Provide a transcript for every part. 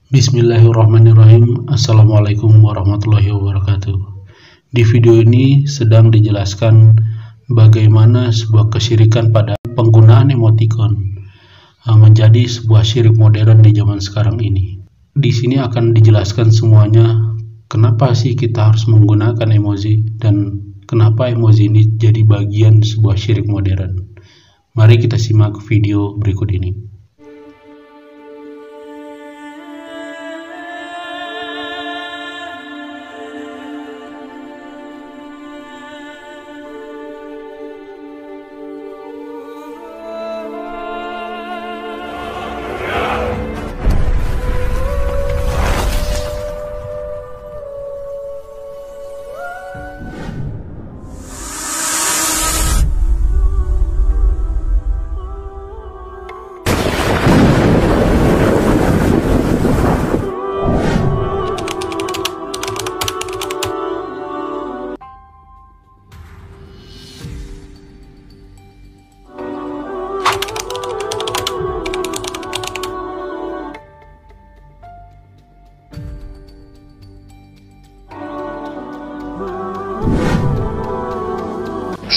Bismillahirrahmanirrahim. Assalamualaikum warahmatullahi wabarakatuh. Di video ini sedang dijelaskan bagaimana sebuah kesyirikan pada penggunaan emoticon menjadi sebuah syirik modern di zaman sekarang ini. Di sini akan dijelaskan semuanya kenapa sih kita harus menggunakan emoji dan kenapa emoji ini jadi bagian sebuah syirik modern. Mari kita simak video berikut ini.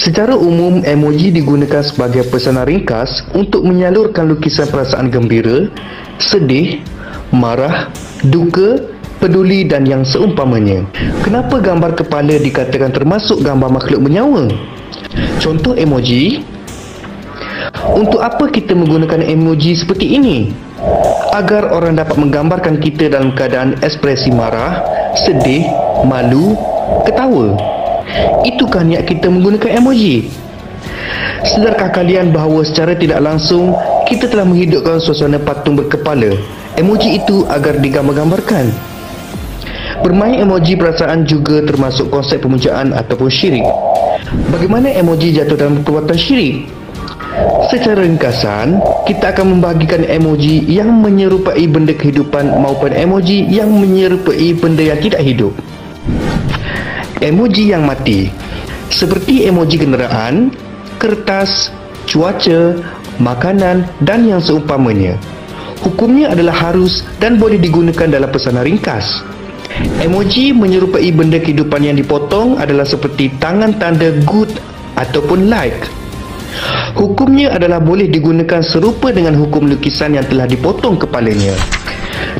Secara umum, emoji digunakan sebagai pesanan ringkas untuk menyalurkan lukisan perasaan gembira, sedih, marah, duka, peduli dan yang seumpamanya. Kenapa gambar kepala dikatakan termasuk gambar makhluk bernyawa? Contoh emoji. Untuk apa kita menggunakan emoji seperti ini? Agar orang dapat menggambarkan kita dalam keadaan ekspresi marah, sedih, malu, ketawa. Itukah niat kita menggunakan emoji? Sedarkah kalian bahawa secara tidak langsung kita telah menghidupkan suasana patung berkepala emoji itu agar digambar-gambarkan? Bermain emoji perasaan juga termasuk konsep pemujaan ataupun syirik. Bagaimana emoji jatuh dalam perbuatan syirik? Secara ringkasan, kita akan membahagikan emoji yang menyerupai benda kehidupan maupun emoji yang menyerupai benda yang tidak hidup. Emoji yang mati seperti emoji kenderaan, kertas, cuaca, makanan dan yang seumpamanya. Hukumnya adalah harus dan boleh digunakan dalam pesanan ringkas. Emoji menyerupai benda kehidupan yang dipotong adalah seperti tangan tanda good ataupun like. Hukumnya adalah boleh digunakan serupa dengan hukum lukisan yang telah dipotong kepalanya.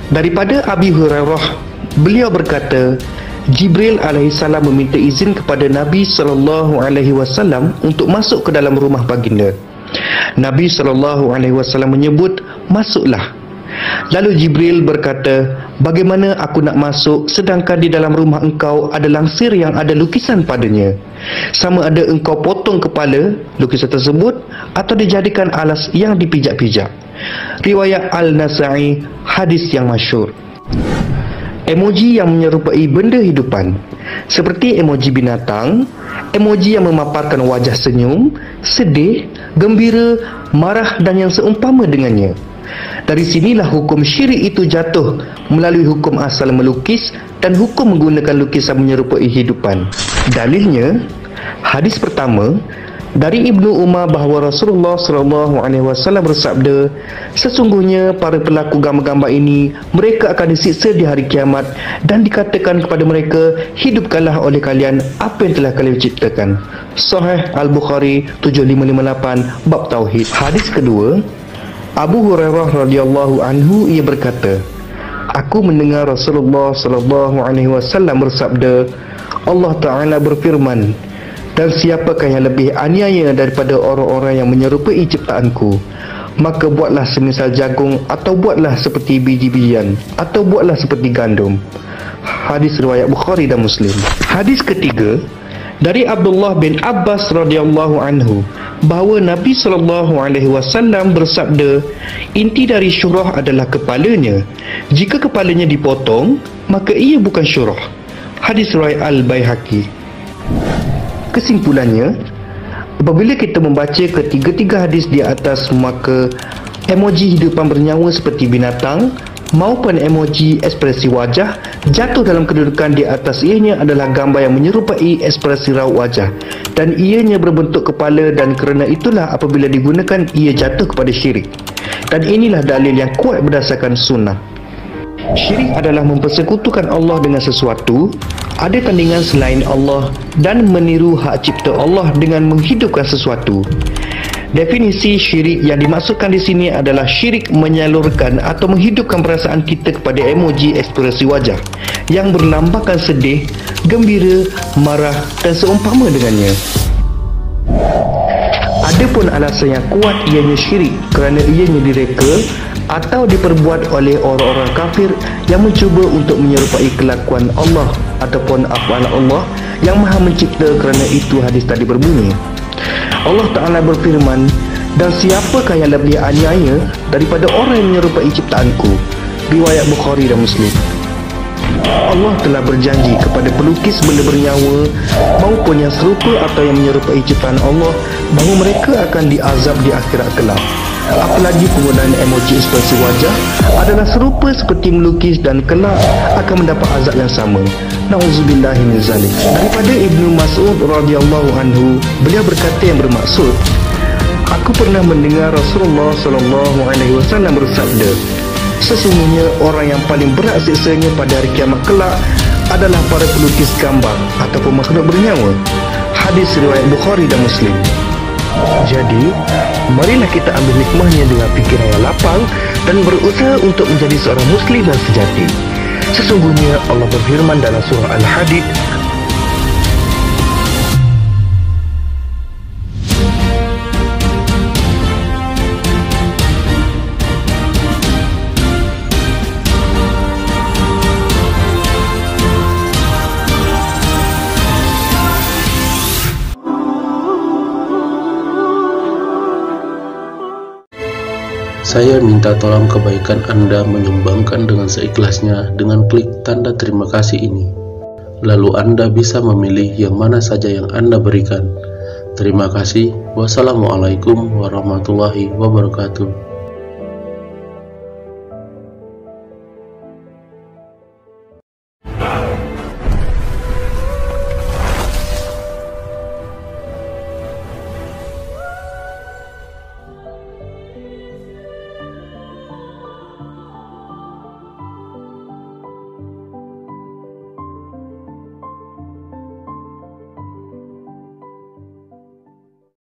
Daripada Abi Hurairah, beliau berkata, Jibril alaihissalam meminta izin kepada Nabi SAW untuk masuk ke dalam rumah baginda. Nabi SAW menyebut, masuklah. Lalu Jibril berkata, bagaimana aku nak masuk sedangkan di dalam rumah engkau ada langsir yang ada lukisan padanya? Sama ada engkau potong kepala lukisan tersebut atau dijadikan alas yang dipijak-pijak. Riwayat Al-Nasa'i, hadis yang masyhur. Emoji yang menyerupai benda hidupan seperti emoji binatang, emoji yang memaparkan wajah senyum, sedih, gembira, marah dan yang seumpama dengannya. Dari sinilah hukum syirik itu jatuh melalui hukum asal melukis dan hukum menggunakan lukisan menyerupai hidupan. Dalilnya, hadis pertama dari Ibnu Umar bahawa Rasulullah SAW bersabda, sesungguhnya para pelaku gambar-gambar ini mereka akan disiksa di hari kiamat dan dikatakan kepada mereka, hidupkanlah oleh kalian apa yang telah kalian ciptakan. Sahih Al-Bukhari 7558 bab tauhid. Hadis kedua, Abu Hurairah radhiyallahu anhu ia berkata, aku mendengar Rasulullah SAW bersabda, Allah Ta'ala berfirman, dan siapakah yang lebih aniaya daripada orang-orang yang menyerupai ciptaanku? Maka buatlah semisal jagung, atau buatlah seperti biji-bijian, atau buatlah seperti gandum. Hadis riwayat Bukhari dan Muslim. Hadis ketiga dari Abdullah bin Abbas radhiyallahu anhu bahawa Nabi SAW bersabda, inti dari syurah adalah kepalanya. Jika kepalanya dipotong, maka ia bukan syurah. Hadis riwayat Al-Baihaqi. Kesimpulannya, apabila kita membaca ketiga-tiga hadis di atas, maka emoji hidupan bernyawa seperti binatang maupun emoji ekspresi wajah jatuh dalam kedudukan di atas ianya adalah gambar yang menyerupai ekspresi raut wajah dan ianya berbentuk kepala, dan kerana itulah apabila digunakan ia jatuh kepada syirik. Dan inilah dalil yang kuat berdasarkan sunnah. Syirik adalah mempersekutukan Allah dengan sesuatu, ada tandingan selain Allah dan meniru hak cipta Allah dengan menghidupkan sesuatu. Definisi syirik yang dimaksudkan di sini adalah syirik menyalurkan atau menghidupkan perasaan kita kepada emoji ekspresi wajah yang berlambangkan sedih, gembira, marah dan seumpama dengannya. Adapun alasan yang kuat ianya syirik kerana ianya direka atau diperbuat oleh orang-orang kafir yang mencuba untuk menyerupai kelakuan Allah ataupun af'al Allah yang Maha Mencipta, kerana itu hadis tadi berbunyi, Allah Ta'ala berfirman, dan siapakah yang lebih aniaya daripada orang yang menyerupai ciptaanku? Riwayat Bukhari dan Muslim. Allah telah berjanji kepada pelukis benda bernyawa maupun yang serupa atau yang menyerupai ciptaan Allah bahawa mereka akan diazab di akhirat kelak. Apalagi penggunaan emoji ekspresi wajah adalah serupa seperti melukis dan kelak akan mendapat azab yang sama. Nauzubillahi min zalik. Daripada Ibnu Mas'ud radhiyallahu anhu, beliau berkata yang bermaksud, aku pernah mendengar Rasulullah SAW bersabda, sesungguhnya orang yang paling berat siksanya pada hari kiamat kelak adalah para pelukis gambar ataupun makhluk bernyawa. Hadis riwayat Bukhari dan Muslim. Jadi, marilah kita ambil hikmahnya dengan fikiran yang lapang dan berusaha untuk menjadi seorang Muslim yang sejati. Sesungguhnya Allah berfirman dalam surah Al-Hadid, Saya minta tolong kebaikan Anda menyumbangkan dengan seikhlasnya dengan klik tanda terima kasih ini. Lalu Anda bisa memilih yang mana saja yang Anda berikan. Terima kasih. Wassalamualaikum warahmatullahi wabarakatuh.